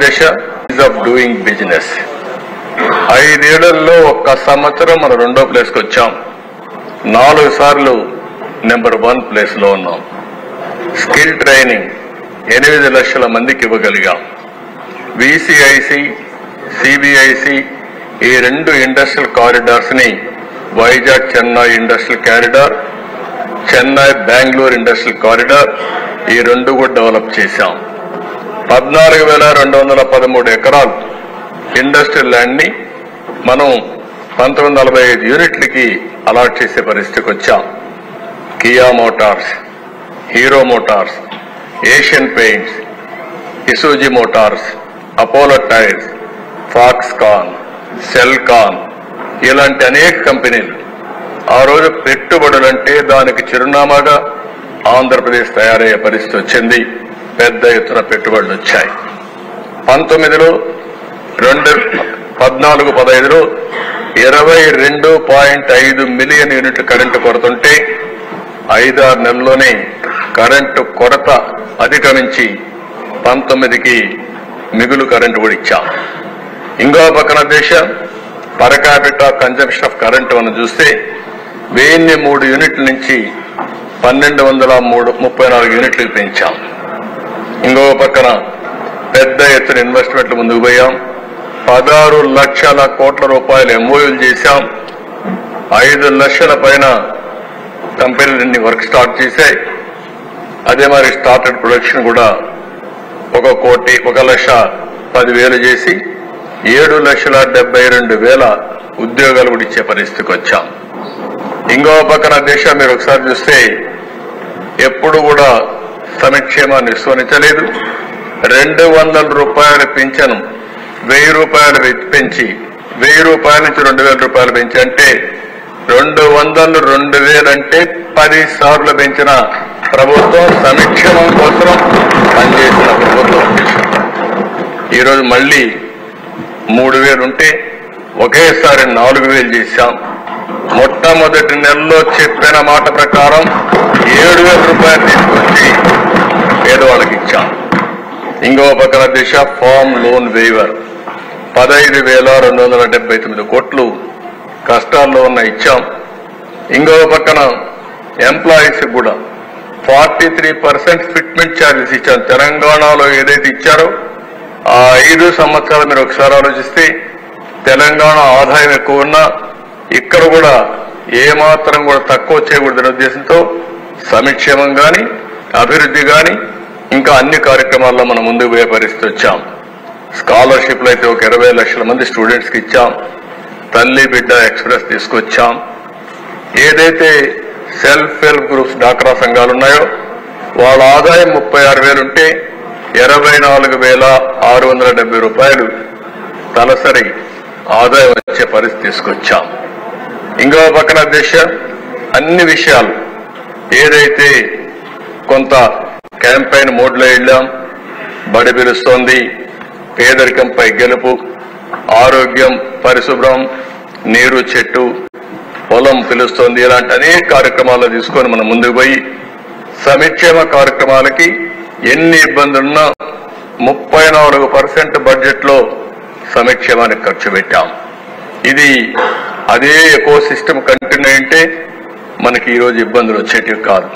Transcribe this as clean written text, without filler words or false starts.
దశ is of doing business. 5 ఏళ్లలో ఒక్క సంవత్సరం మనం 2వ ప్లేస్కి వచ్చాం. 4 సార్లు నెంబర్ 1 ప్లేస్ లో ఉన్నాం. స్కిల్ ట్రైనింగ్ 8 లక్షల మందికి ఇవ్వగలిగాం. విసిఐసి, సిబిఐసి ఈ 2 ఇండస్ట్రియల్ కారిడార్స్ ని Vizag Chennai industrial corridor, Chennai Bengaluru industrial corridor ఈ 2 కూడా డెవలప్ చేశాం. 14,213 ఎకరాలు ఇండస్ట్రియల్ ల్యాండ్ ని మనం 1945 యూనిట్లకి అలాట్ చేసే పరిస్థితికి వచ్చాం. Kia Motors, hero Motors, Asian paints, ఇసూజీ Motors, Apollo tyres, Foxconn, Celkon ఇలాంటి అనేక కంపెనీలు ఆ రోజు పెట్టుబడులంటే దానికి చిరునామాగా ఆంధ్రప్రదేశ్ తయారయ్యే పరిస్థితి వచ్చింది. పెద్ద ఎత్తున పెట్టుబడులు వచ్చాయి. 19లో 14-15లో 22.5 మిలియన్ యూనిట్ల కరెంటు కొరతుంటే 5-6 నెలల్లోనే కరెంటు కొరత అధిగమించి 19కి మిగులు కరెంటు కూడా ఇచ్చాం. ఇంకో పక్కన దేశం per capita consumption of current మనం చూస్తే 1003 యూనిట్ల నుంచి 1234 యూనిట్లకు పెంచాం. ఇంకో పక్కన పెద్ద ఎత్తున ఇన్వెస్ట్మెంట్లు ముందుకు పోయాం. 16 లక్షల కోట్ల రూపాయలు ఎంఓయూలు చేశాం. 5 లక్షల పైన కంపెనీలన్నీ వర్క్ స్టార్ట్ చేశాయి. అదే మరి స్టార్టెడ్ ప్రొడక్షన్ కూడా 1,10,10,000 చేసి 7,72,000 ఉద్యోగాలు కూడా ఇచ్చే పరిస్థితికి వచ్చాం. ఇంకో పక్కన దేశం మీరు ఒకసారి చూస్తే ఎప్పుడు కూడా సంక్షేమాన్ని విస్మరించలేదు. 200 రూపాయల పింఛను 1000 రూపాయలు పెంచి 1000 రూపాయల నుంచి 2,000 రూపాయలు పెంచి అంటే 200 2,000 అంటే 10 సార్లు పెంచిన ప్రభుత్వం, సంక్షేమం కోసం పనిచేసిన ప్రభుత్వం. ఈరోజు మళ్లీ 3,000 ఉంటే ఒకేసారి 4,000 చేశాం. మొట్టమొదటి నెలలో చెప్పిన మాట ప్రకారం 7,000 రూపాయలు తీసుకొచ్చి పేదవాళ్ళకి ఇచ్చాం. ఇంకో పక్కన దిశ ఫామ్ లోన్ వేవర్ 15,279 కోట్లు కష్టాల్లో ఉన్న ఇచ్చాం. ఇంకో పక్కన ఎంప్లాయీస్ కూడా 43% ఫిట్మెంట్ ఛార్జెస్ ఇచ్చాం. తెలంగాణలో ఏదైతే ఇచ్చారో ఆ 5 సంవత్సరాలు మీరు ఒకసారి ఆలోచిస్తే తెలంగాణ ఆదాయం ఎక్కువ ఉన్నా ఇక్కడ కూడా ఏమాత్రం కూడా తక్కువ చేయకూడదనే ఉద్దేశంతో సంక్షేమం గాని అభివృద్ధి గాని ఇంకా అన్ని కార్యక్రమాల్లో మనం ముందుకు పోయే పరిస్థితి వచ్చాం. స్కాలర్షిప్లు అయితే 20 లక్షల మంది స్టూడెంట్స్ కి ఇచ్చాం. తల్లి బిడ్డ ఎక్స్ప్రెస్ తీసుకొచ్చాం. ఏదైతే సెల్ఫ్ హెల్ప్ గ్రూప్స్ డాక్రా సంఘాలు ఉన్నాయో వాళ్ళ ఆదాయం 36,000 ఉంటే 24,670 రూపాయలు తలసరి ఆదాయం వచ్చే పరిస్థితి తీసుకొచ్చాం. ఇంకో పక్కన దేశం అన్ని విషయాలు ఏదైతే కొంత క్యాంపెయిన్ మోడ్లో వెళ్ళాం. బడి పిలుస్తోంది, పేదరికంపై గెలుపు, ఆరోగ్యం, పరిశుభ్రం, నీరు, చెట్టు, పొలం పిలుస్తోంది ఇలాంటి అనేక కార్యక్రమాలు తీసుకొని మనం ముందుకు పోయి సంక్షేమ కార్యక్రమాలకి ఎన్ని ఇబ్బందులున్నా 34% బడ్జెట్ లో సంక్షేమానికి ఖర్చు పెట్టాం. ఇది అదే ఎకో సిస్టమ్ కంటిన్యూ అంటే మనకి ఈరోజు ఇబ్బందులు వచ్చేటివి కాదు.